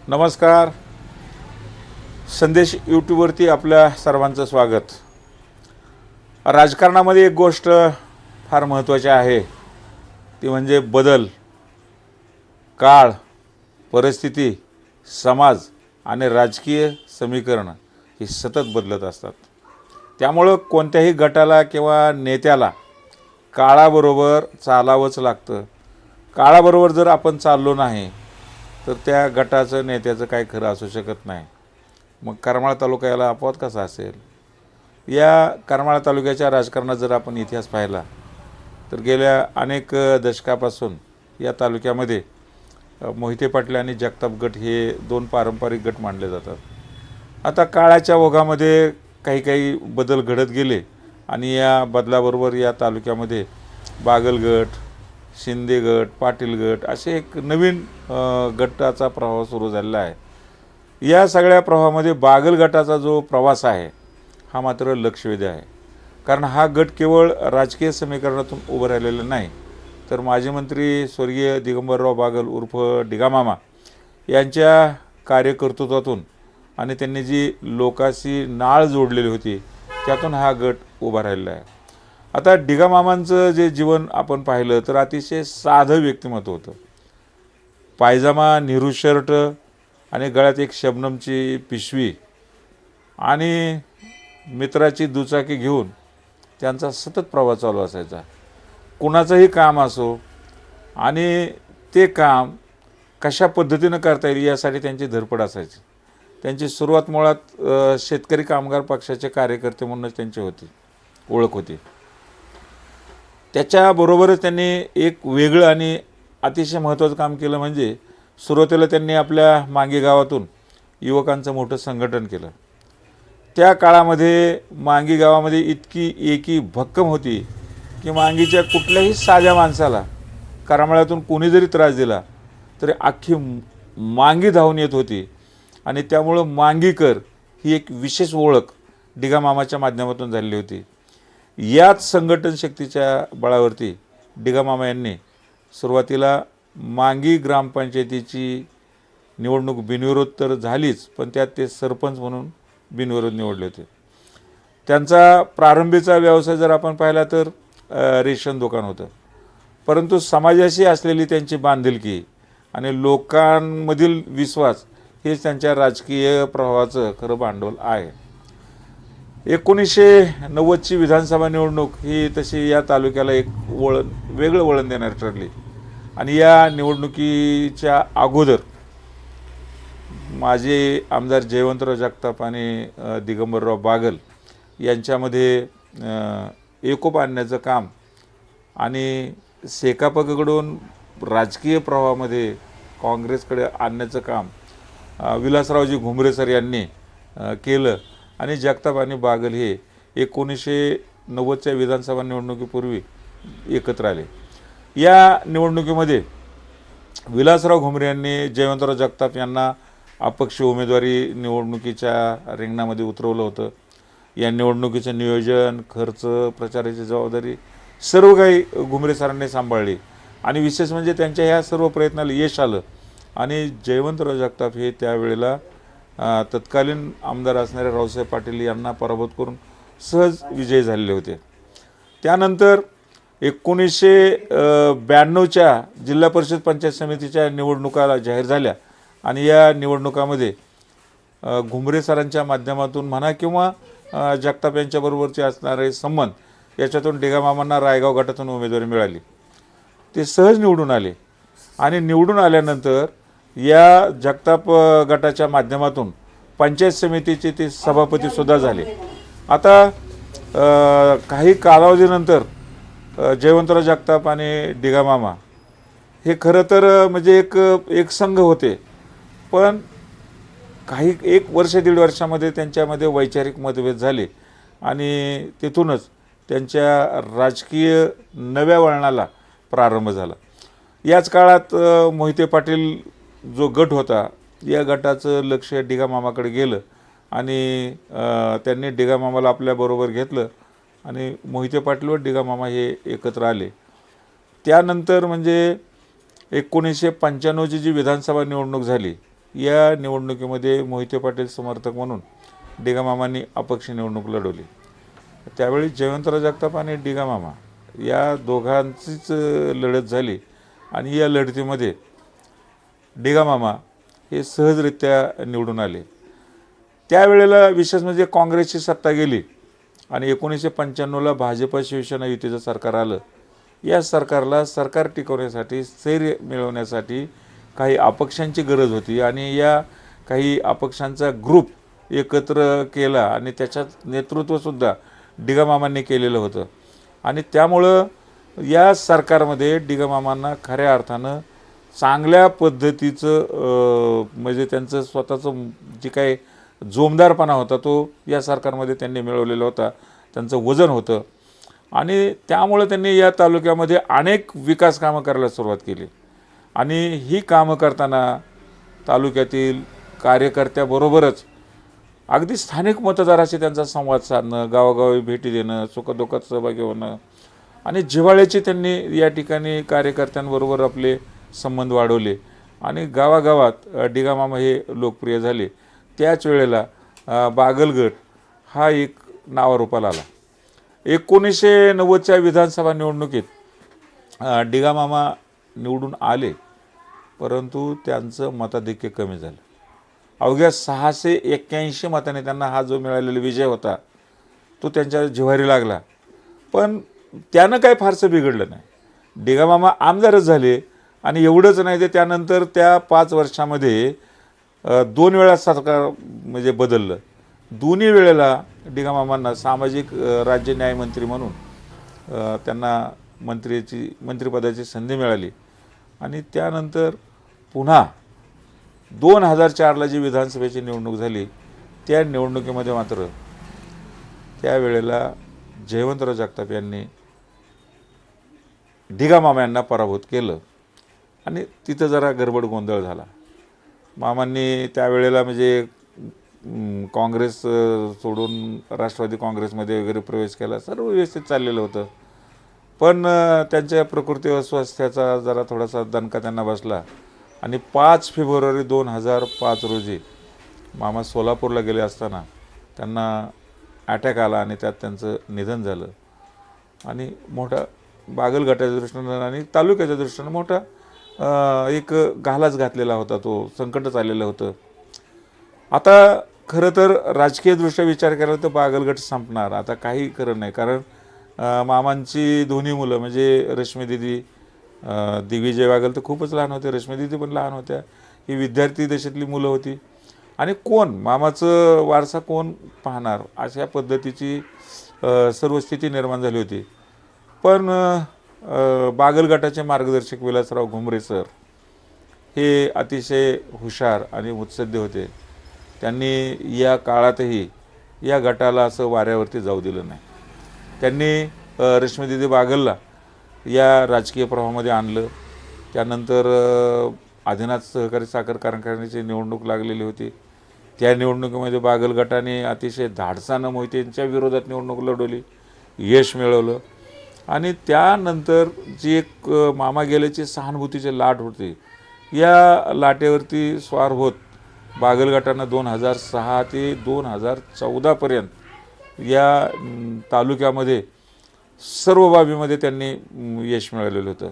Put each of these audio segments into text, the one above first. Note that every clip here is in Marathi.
नमस्कार. संदेश यूट्यूबवरती आपल्या सर्वांचं स्वागत. राजकारणामध्ये एक गोष्ट फार महत्त्वाची आहे, ती म्हणजे बदल. काळ, परिस्थिती, समाज आणि राजकीय समीकरण ही सतत बदलत असतात. त्यामुळं कोणत्याही गटाला किंवा नेत्याला काळाबरोबर चालावंच लागतं. काळाबरोबर जर आपण चाललो नाही तर त्या गटाचं नेत्याचं काय खरं असू शकत नाही. मग करमाळा तालुका याला अपवाद कसा असेल? या करमाळा तालुक्याच्या राजकारणात जर आपण इतिहास पाहिला तर गेल्या अनेक दशकापासून या तालुक्यामध्ये मोहिते पाटील आणि जगताप गट हे दोन पारंपरिक गट मानले जातात. आता काळाच्या ओघामध्ये काही काही बदल घडत गेले आणि या बदलाबरोबर या तालुक्यामध्ये बागल गट, शिंदे गट, पाटील गट असे एक नवीन गटाचा प्रवाह सुरू झालेला आहे. या सगळ्या प्रवाहामध्ये बागल गटाचा जो प्रवास आहे हा मात्र लक्षवेधी आहे. कारण हा गट केवळ राजकीय समीकरणातून उभं राहिलेला नाही, तर माजी मंत्री स्वर्गीय दिगंबरराव बागल उर्फ डिगामामा यांच्या कार्यकर्तृत्वातून आणि त्यांनी जी लोकांशी नाळ जोडलेली होती त्यातून हा गट उभा राहिलेला आहे. आता डिगामामांचं जे जीवन आपण पाहिलं तर अतिशय साधं व्यक्तिमत्व होतं. पायजामा, नेहरू शर्ट आणि गळ्यात एक शबनमची पिशवी आणि मित्राची दुचाकी घेऊन त्यांचा सतत प्रवास चालू असायचा. कुणाचंही काम असो आणि ते काम कशा पद्धतीनं करता येईल यासाठी त्यांची धडपड असायची. त्यांची सुरुवात मुळात शेतकरी कामगार पक्षाचे कार्यकर्ते म्हणूनच त्यांची ओळख होती. त्याच्याबरोबरच त्यांनी एक वेगळं आणि अतिशय महत्त्वाचं काम केलं, म्हणजे सुरुवातीला त्यांनी आपल्या मांगी गावातून युवकांचं मोठं संघटन केलं. त्या काळामध्ये मांगी गावामध्ये इतकी एकी भक्कम होती की मांगीच्या कुठल्याही साध्या माणसाला करमाळ्यातून कोणी जरी त्रास दिला तरी अख्खी मांगी धावून येत होती. आणि त्यामुळं मांगीकर ही एक विशेष ओळख डिगामामाच्या माध्यमातून झालेली होती. याच संघटन शक्तीच्या बळावरती डिगामामा यांनी सुरुवातीला मांगी ग्रामपंचायतीची निवडणूक बिनविरोध तर झालीच, पण त्यात ते सरपंच म्हणून बिनविरोध निवडले होते. त्यांचा प्रारंभीचा व्यवसाय जर आपण पाहिला तर रेशन दुकान होतं, परंतु समाजाशी असलेली त्यांची बांधिलकी आणि लोकांमधील विश्वास हेच त्यांच्या राजकीय प्रवाहाचं खरं भांडवल आहे. 1990ची विधानसभा निवडणूक ही तशी या तालुक्याला एक वेगळं वळण देणारी ठरली. आणि या निवडणुकीच्या अगोदर माझे आमदार जयवंतराव जगताप आणि दिगंबरराव बागल यांच्यामध्ये एकोप आणण्याचं काम आणि शेकापकडून राजकीय प्रवाहामध्ये काँग्रेसकडे आणण्याचं काम विलासरावजी घुमरे सर यांनी केलं. आणि जगताप आणि बागल हे 1990च्या विधानसभा निवडणुकीपूर्वी एकत्र आले. या निवडणुकीमध्ये विलासराव घुमरे यांनी जयवंतराव जगताप यांना अपक्ष उमेदवारी निवडणुकीच्या रिंगणामध्ये उतरवलं होतं. या निवडणुकीचं नियोजन, खर्च, प्रचाराची जबाबदारी सर्व काही घुमरे सरांनी सांभाळली. आणि विशेष म्हणजे त्यांच्या ह्या सर्व प्रयत्नाला यश आलं आणि जयवंतराव जगताप हे त्यावेळेला तत्कालीन आमदार असणारे रावसाहेब पाटील यांना पराभूत करून सहज विजयी झालेले होते. त्यानंतर 1992च्या जिल्हा परिषद पंचायत समितीच्या निवडणुका जाहीर झाल्या आणि या निवडणुकामध्ये घुमरे सरांच्या माध्यमातून म्हणा किंवा जगताप यांच्याबरोबरचे असणारे संबंध याच्यातून डिगामामांना रायगाव गटातून उमेदवारी मिळाली. ते सहज निवडून आले आणि निवडून आल्यानंतर या जगताप गटाच्या माध्यमातून पंचायत समितीचे ते सभापतीसुद्धा झाले. आता काही कालावधीनंतर जयवंतराव जगताप आणि डिगामामा हे खरं तर म्हणजे एक संघ होते, पण काही 1 वर्ष 1.5 वर्षामध्ये त्यांच्यामध्ये वैचारिक मतभेद झाले आणि तिथूनच त्यांच्या राजकीय नव्या वळणाला प्रारंभ झाला. याच काळात मोहिते पाटील जो गट होता या गटाचं लक्ष डिगामामाकडे गेलं आणि त्यांनी डिगामामाला आपल्याबरोबर घेतलं आणि मोहिते पाटील व डिगामामा हे एकत्र आले. त्यानंतर म्हणजे 1995ची जी विधानसभा निवडणूक झाली या निवडणुकीमध्ये मोहिते पाटील समर्थक म्हणून डिगामामांनी अपक्ष निवडणूक लढवली. त्यावेळी जयवंतराव जगताप आणि डिगामामा या दोघांचीच लढत झाली आणि या लढतीमध्ये डिगामामा हे सहजरित्या निवडून आले. त्यावेळेला विशेष म्हणजे काँग्रेसची सत्ता गेली आणि 1995ला भाजप शिवसेना युतीचं सरकार आलं. या सरकारला सरकार टिकवण्यासाठी, स्थैर्य मिळवण्यासाठी काही अपक्षांची गरज होती आणि या काही अपक्षांचा ग्रुप एकत्र केला आणि त्याच्यात नेतृत्वसुद्धा डिगामामांनी केलेलं होतं. आणि त्यामुळं या सरकारमध्ये डिगामामांना खऱ्या अर्थानं चांगल्या पद्धतीचं म्हणजे त्यांचं स्वतःचं जे काही जोमदारपणा होता तो या सरकारमध्ये त्यांनी मिळवलेला होता. त्यांचं वजन होतं आणि त्यामुळं त्यांनी या तालुक्यामध्ये अनेक विकास कामं करायला सुरुवात केली. आणि ही कामं करताना तालुक्यातील कार्यकर्त्याबरोबरच अगदी स्थानिक मतदाराशी त्यांचा संवाद साधणं, गावोगावी भेटी देणं, सुखदुःखात सहभागी होणं आणि जिव्हाळ्याची त्यांनी या ठिकाणी कार्यकर्त्यांबरोबर आपले संबंध वाढवले आणि गावागावात डिगामामा हे लोकप्रिय झाले. त्याच वेळेला बागलगट हा एक नावारूपाला आला. 1990च्या विधानसभा निवडणुकीत डिगामामा निवडून आले, परंतु त्यांचं मताधिक्य कमी झालं. अवघ्या 681 मतांनी त्यांना हा जो मिळालेला विजय होता तो त्यांच्या जिव्हारी लागला. पण त्यानं काही फारसं बिघडलं नाही. डिगामामा आमदारच झाले आणि एवढंच नाही तर त्यानंतर त्या 5 वर्षामध्ये 2 वेळा सरकार म्हणजे बदललं. दोन्ही वेळेला डिगामामांना सामाजिक राज्य न्यायमंत्री म्हणून त्यांना मंत्रिपदाची संधी मिळाली. आणि त्यानंतर पुन्हा 2004ला जी विधानसभेची निवडणूक झाली त्या निवडणुकीमध्ये मात्र त्यावेळेला जयवंतराव जगताप यांनी डिगामामा यांना पराभूत केलं आणि तिथं जरा गडबड गोंधळ झाला. मामांनी त्यावेळेला म्हणजे काँग्रेस सोडून राष्ट्रवादी काँग्रेसमध्ये वगैरे प्रवेश केला. सर्व व्यवस्थित चाललेलं होतं. पण त्यांच्या प्रकृती अस्वास्थ्याचा जरा थोडासा दणका त्यांना बसला आणि 5 फेब्रुवारी 2005 रोजी मामा सोलापूरला गेले असताना त्यांना अटॅक आला आणि त्यात त्यांचं निधन झालं. आणि मोठा बागलगटाच्या दृष्टीनं आणि तालुक्याच्या दृष्टीनं मोठा एक घालाच घातलेला होता, तो संकटच आलेलं होतं. आता खरं तर राजकीयदृष्ट्या विचार केला तर बागलगट संपणार आता काही खरं नाही. कारण मामांची दोन्ही मुलं म्हणजे रश्मीदिदी, दिग्विजय बागल तर खूपच लहान होते, रश्मीदिदी पण लहान होत्या. ही विद्यार्थी दशेतली मुलं होती आणि कोण मामाचं वारसा कोण पाहणार अशा पद्धतीची सर्व स्थिती निर्माण झाली होती. पण बागलगटाचे मार्गदर्शक विलासराव घुमरे सर हे अतिशय हुशार आणि मुत्सद्य होते. त्यांनी या काळातही या गटाला असं वाऱ्यावरती जाऊ दिलं नाही. त्यांनी रश्मीदिदी बागलला या राजकीय प्रवाहामध्ये आणलं. त्यानंतर आदिनाथ सहकारी साखर कारखान्याची निवडणूक लागलेली होती. त्या निवडणुकीमध्ये बागलगटाने अतिशय धाडसानं मोहितेंच्या विरोधात निवडणूक लढवली, यश मिळवलं. आणि त्यानंतर जी एक मामा गेल्याची सहानुभूतीची लाट होती, या लाटेवरती स्वार होत बागलगटानं 2006 ते 2014पर्यंत या तालुक्यामध्ये सर्व बाबीमध्ये त्यांनी यश मिळवलेलं होतं.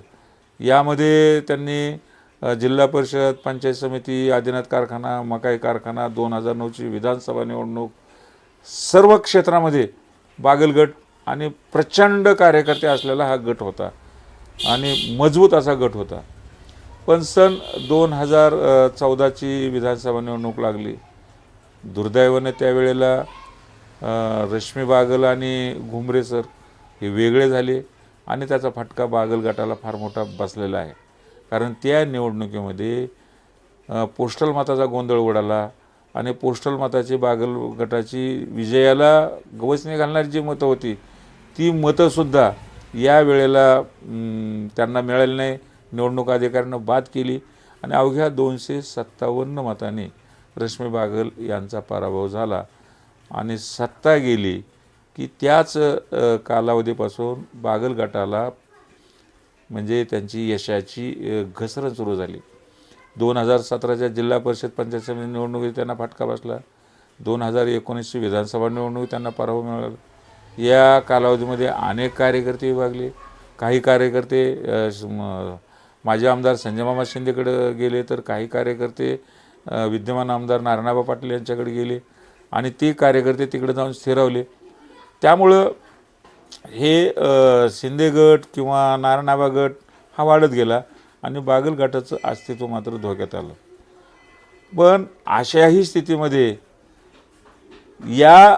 यामध्ये त्यांनी जिल्हा परिषद, पंचायत समिती, आदिनाथ कारखाना, मकाई कारखाना, 2009ची विधानसभा निवडणूक, सर्व क्षेत्रामध्ये बागलगट आणि प्रचंड कार्यकर्ते असलेला हा गट होता आणि मजबूत असा गट होता. पण सन 2014ची विधानसभा निवडणूक लागली. दुर्दैवाने त्यावेळेला रश्मी बागल आणि घुमरे सर हे वेगळे झाले आणि त्याचा फटका बागलगटाला फार मोठा बसलेला आहे. कारण त्या निवडणुकीमध्ये पोस्टल मताचा गोंधळ उडाला आणि पोस्टल मताची बागलगटाची विजयाला गवसणी घालणारी जी मतं होती ती मतंसुद्धा या वेळेला त्यांना मिळाली नाही. निवडणूक अधिकाऱ्यानं बाद केली आणि अवघ्या 257 मतांनी रश्मी बागल यांचा पराभव झाला आणि सत्ता गेली की त्याच कालावधीपासून बागलगटाला म्हणजे त्यांची यशाची घसरण सुरू झाली. 2017च्या जिल्हा परिषद पंचायत समिती निवडणुकीत त्यांना फटका बसला. 2019ची विधानसभा निवडणुकीत त्यांना पराभव मिळाला. या कालावधीमध्ये अनेक कार्यकर्ते विभागले. काही कार्यकर्ते माजी आमदार संजय मामा शिंदेकडे गेले, तर काही कार्यकर्ते विद्यमान आमदार नारायणबा पाटील यांच्याकडे गेले आणि ते कार्यकर्ते तिकडे जाऊन स्थिरावले. त्यामुळं हे शिंदे गट किंवा नारायणबा गट हा वाढत गेला आणि बागल गटाचं अस्तित्व मात्र धोक्यात आलं. पण अशाही स्थितीमध्ये या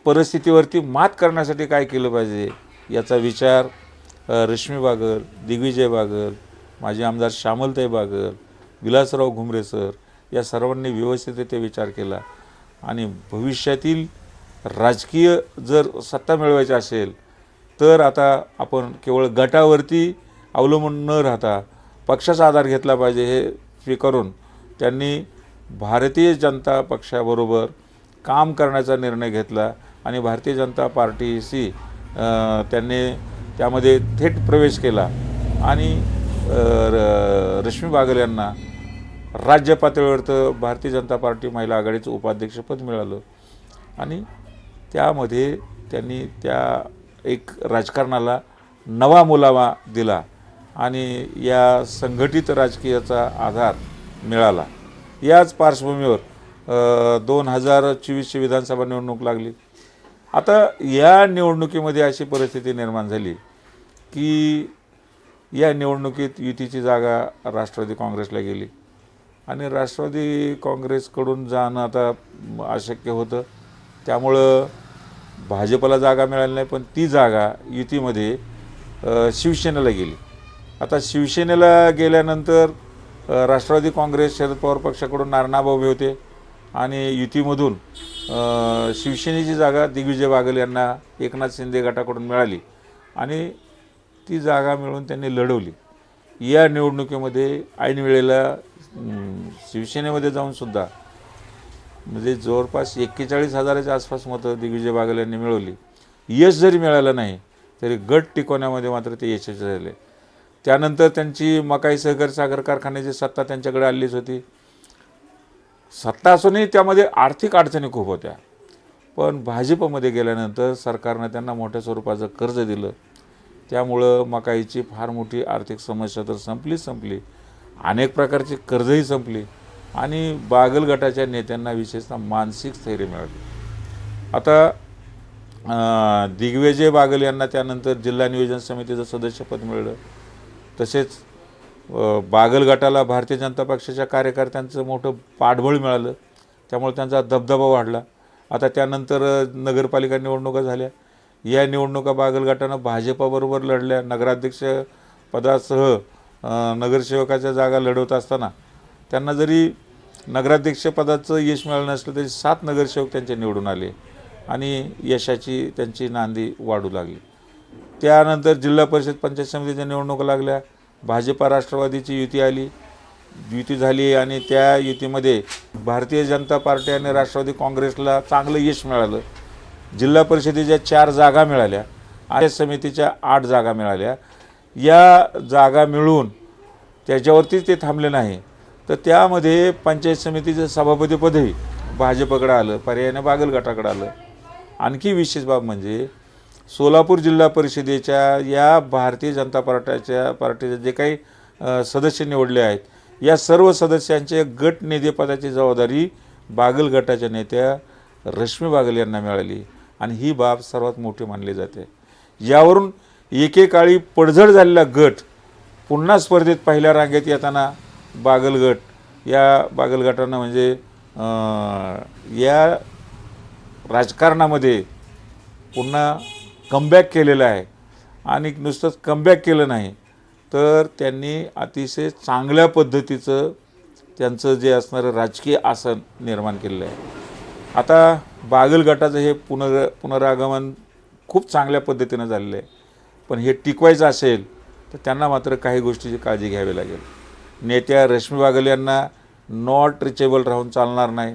परिस्थितीवरती मात करण्यासाठी काय केलं पाहिजे याचा विचार रश्मी बागल, दिग्विजय बागल, माजी आमदार श्यामलताई बागल, विलासराव घुमरे सर या सर्वांनी व्यवस्थितरित्या विचार केला आणि भविष्यातील राजकीय जर सत्ता मिळवायची असेल तर आता आपण केवळ गटावरती अवलंबून न राहता पक्षाचा आधार घेतला पाहिजे हे स्वीकारून त्यांनी भारतीय जनता पक्षाबरोबर काम करण्याचा निर्णय घेतला आणि भारतीय जनता पार्टीशी त्यांनी त्यामध्ये थेट प्रवेश केला आणि रश्मी बागल यांना राज्य पातळीवर तर भारतीय जनता पार्टी महिला आघाडीचं उपाध्यक्षपद मिळालं आणि त्यामध्ये त्यांनी त्या एक राजकारणाला नवा मुलामा दिला आणि या संघटित राजकीयाचा आधार मिळाला. याच पार्श्वभूमीवर 2024ची विधानसभा निवडणूक लागली. आता या निवडणुकीमध्ये अशी परिस्थिती निर्माण झाली की या निवडणुकीत युतीची जागा राष्ट्रवादी काँग्रेसला गेली आणि राष्ट्रवादी काँग्रेसकडून जाणं आता अशक्य होतं. त्यामुळं भाजपला जागा मिळाली नाही, पण ती जागा युतीमध्ये शिवसेनेला गेली. आता शिवसेनेला गेल्यानंतर राष्ट्रवादी काँग्रेस शरद पवार पक्षाकडून नारायणबा उभे होते आणि युतीमधून शिवसेनेची जागा दिग्विजय बागल यांना एकनाथ शिंदे गटाकडून मिळाली आणि ती जागा मिळून त्यांनी लढवली. या निवडणुकीमध्ये ऐन वेळेला शिवसेनेमध्ये जाऊनसुद्धा म्हणजे जवळपास 41,000च्या आसपास मतं दिग्विजय बागल यांनी मिळवली. यश जरी मिळालं नाही तरी गट टिकवण्यामध्ये मात्र ते यशस्वी झाले. त्यानंतर त्यांची मकाई सहकारी साखर कारखान्याची सत्ता त्यांच्याकडे आलीच होती. सत्ता असूनही त्यामध्ये आर्थिक अडचणी खूप होत्या. पण भाजपमध्ये गेल्यानंतर सरकारनं त्यांना मोठ्या स्वरूपाचं कर्ज दिलं. त्यामुळं मकाईची फार मोठी आर्थिक समस्या तर संपली. अनेक प्रकारची कर्जही संपली आणि बागल गटाच्या नेत्यांना विशेषतः मानसिक स्थैर्य मिळाले. आता दिग्विजय बागल यांना त्यानंतर जिल्हा नियोजन समितीचं सदस्यपद मिळलं. तसेच बागल गटाला भारतीय जनता पक्षाच्या कार्यकर्त्यांचं मोठं पाठबळ मिळालं. त्यामुळे त्यांचा दबदबा वाढला. आता त्यानंतर नगरपालिका निवडणुका झाल्या. या निवडणुका बागल गटानं भाजपाबरोबर लढल्या. नगराध्यक्ष पदासह नगरसेवकाच्या जागा लढवत असताना त्यांना जरी नगराध्यक्षपदाचं यश मिळालं नसलं तरी 7 नगरसेवक त्यांचे निवडून आले आणि यशाची त्यांची नांदी वाढू लागली. त्यानंतर जिल्हा परिषद पंचायत समितीच्या निवडणुका लागल्या. भाजपा राष्ट्रवादीची युती झाली आणि त्या युतीमध्ये भारतीय जनता पार्टी आणि राष्ट्रवादी काँग्रेसला चांगलं यश मिळालं. जिल्हा परिषदेच्या 4 जागा मिळाल्या आणि समितीच्या 8 जागा मिळाल्या. या जागा मिळून त्याच्यावरतीच ते थांबले नाही, तर त्यामध्ये पंचायत समितीचं सभापतीपदही भाजपकडे आलं, पर्यायाने बागल गटाकडे आलं. आणखी विशेष बाब म्हणजे सोलापूर जिल्हा परिषदेच्या या भारतीय जनता पार्टीचे जे काही सदस्य निवडले आहेत, या सर्व सदस्यांचे गट नेतेपदाची जबाबदारी बागल गटाच्या नेत्या रश्मी बागल यांना मिळाली आणि ही बाब सर्वात मोठी मानली जाते. यावरून एकेकाळी पडझड झालेला गट पुन्हा स्पर्धेत पहिल्या रांगेत येताना बागल गटानं म्हणजे या राजकारणामध्ये पुन्हा कमबॅक केलेलं आहे. आणि नुसतंच कमबॅक केलं नाही तर त्यांनी अतिशय चांगल्या पद्धतीचं त्यांचं जे असणारं राजकीय आसन निर्माण केलेलं आहे. आता बागल गटाचं हे पुनरागमन खूप चांगल्या पद्धतीनं झालेलं आहे. पण हे टिकवायचं असेल तर त्यांना मात्र काही गोष्टीची काळजी घ्यावी लागेल. नेत्या रश्मी बागल यांना नॉट रिचेबल राहून चालणार नाही.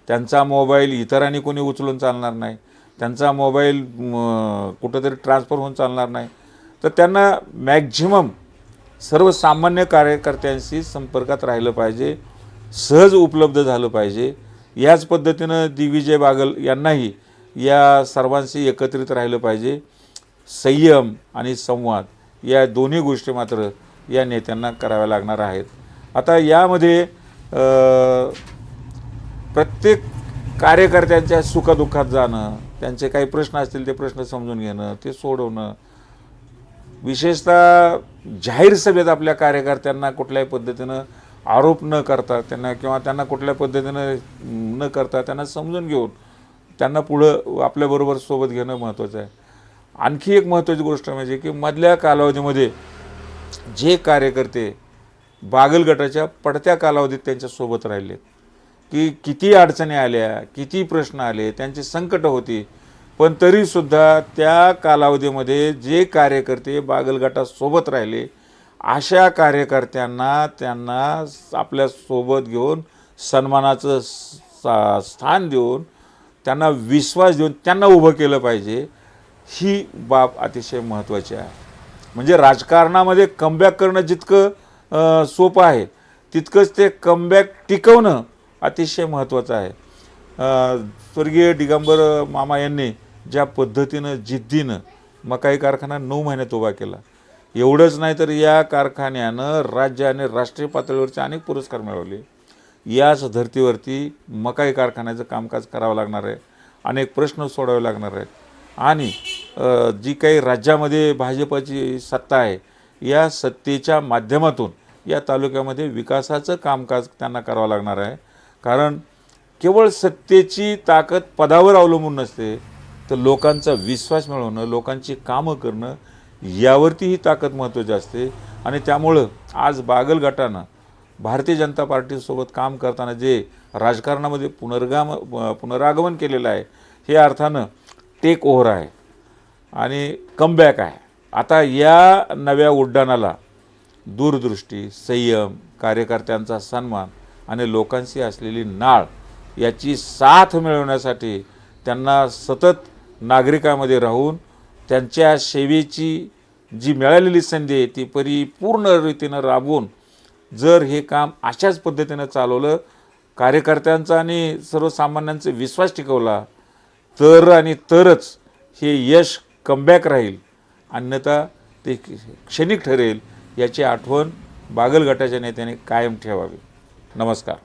त्यांचा मोबाईल इतरांनी कोणी उचलून चालणार नाही. त्यांचा मोबाईल कुठंतरी ट्रान्सफर होऊन चालणार नाही. तर त्यांना मॅक्झिमम सर्वसामान्य कार्यकर्त्यांशी संपर्कात राहिलं पाहिजे, सहज उपलब्ध झालं पाहिजे. याच पद्धतीनं दिग्विजय बागल यांनाही या सर्वांशी एकत्रित राहिलं पाहिजे. संयम आणि संवाद या दोन्ही गोष्टी मात्र या नेत्यांना कराव्या लागणार आहेत. आता यामध्ये प्रत्येक कार्यकर्त्यांच्या सुखदुःखात जाणं, त्यांचे काही प्रश्न असतील ते प्रश्न समजून घेणं, ते सोडवणं, विशेषतः जाहीर सभेत आपल्या कार्यकर्त्यांना कुठल्याही पद्धतीनं आरोप न करता त्यांना कुठल्या पद्धतीनं न करता त्यांना समजून घेऊन त्यांना पुढं आपल्याबरोबर सोबत घेणं महत्त्वाचं आहे. आणखी एक महत्त्वाची गोष्ट म्हणजे की मधल्या कालावधीमध्ये जे कार्यकर्ते बागल गटाच्या पडत्या कालावधीत त्यांच्यासोबत राहिले, की किती अडचणी आल्या, किती प्रश्न आले, त्यांची संकट होती, पण तरीसुद्धा त्या कालावधीमध्ये जे कार्यकर्ते बागल गटासोबत राहिले अशा कार्यकर्त्यांना त्यांना आपल्यासोबत घेऊन सन्मानाचं स्थान देऊन त्यांना विश्वास देऊन त्यांना उभं केलं पाहिजे. ही बाब अतिशय महत्त्वाची आहे. म्हणजे राजकारणामध्ये कमबॅक करणं जितकं सोपं आहे तितकंच ते कमबॅक टिकवणं अतिशय महत्त्वाचं आहे. स्वर्गीय दिगंबर मामा यांनी ज्या पद्धतीनं जिद्दीनं मकाई कारखाना 9 महिन्यात उभा केला, एवढंच नाही तर या कारखान्यानं राज्य आणि राष्ट्रीय पातळीवरचे अनेक पुरस्कार मिळवले. याच धर्तीवरती मकाई कारखान्याचं कामकाज करावं लागणार आहे, अनेक प्रश्न सोडावे लागणार आहेत आणि जी काही राज्यामध्ये भाजपची सत्ता आहे या सत्तेच्या माध्यमातून या तालुक्यामध्ये विकासाचं कामकाज त्यांना करावं लागणार आहे. कारण केवळ सत्तेची ताकद पदावर अवलंबून नसते, तर लोकांचा विश्वास मिळवणं, लोकांची कामं करणं यावरती ही ताकद महत्त्वाची असते. आणि त्यामुळं आज बागल गटानं भारतीय जनता पार्टीसोबत काम करताना जे राजकारणामध्ये पुनरागमन केलेलं आहे हे अर्थानं टेक ओव्हर आहे आणि कमबॅक आहे. आता या नव्या उड्डाणाला दूरदृष्टी, संयम, कार्यकर्त्यांचा सन्मान आणि लोकांशी असलेली नाळ याची साथ मिळवण्यासाठी त्यांना सतत नागरिकांमध्ये राहून त्यांच्या सेवेची जी मिळालेली संधी आहे ती परिपूर्ण रीतीनं राबवून जर हे काम अशाच पद्धतीनं चालवलं, कार्यकर्त्यांचा आणि सर्वसामान्यांचा विश्वास टिकवला तरच हे यश कमबॅक राहील, अन्यथा ते क्षणिक ठरेल. याची आठवण बागल गटाच्या नेत्याने कायम ठेवावी. नमस्कार.